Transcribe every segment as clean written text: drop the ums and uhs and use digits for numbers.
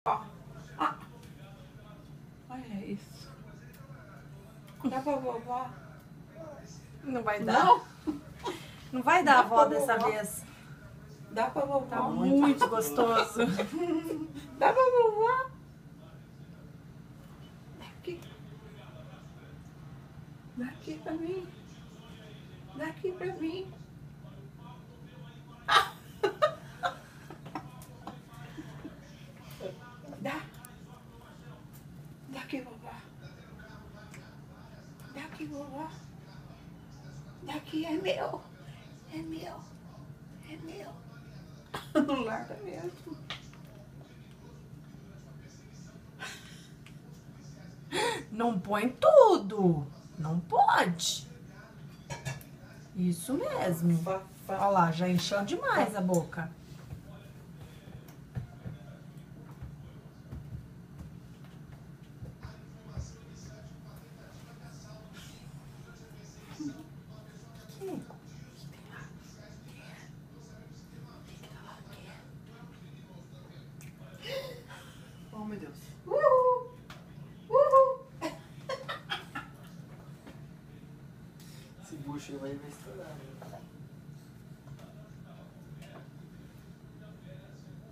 Ó. Ah. Olha isso. Dá pra vovó? Não vai dar. Não? Não vai dar, Dá avó, pra dessa vovó. vez. Dá pra vovó? Tá muito gostoso. Dá pra vovó? Daqui. Daqui pra mim. Daqui pra mim. Dá. Daqui, vovó. Daqui, vovó. Daqui é meu. É meu. É meu. Não larga mesmo. Não põe tudo. Não pode. Isso mesmo. Olha lá, já encheu demais a boca. Oh, meu Deus. Uhul. Uhul. Esse bucho aí vai estourar, né?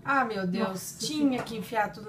Ah, meu Deus. Nossa, Tinha que enfiar tudo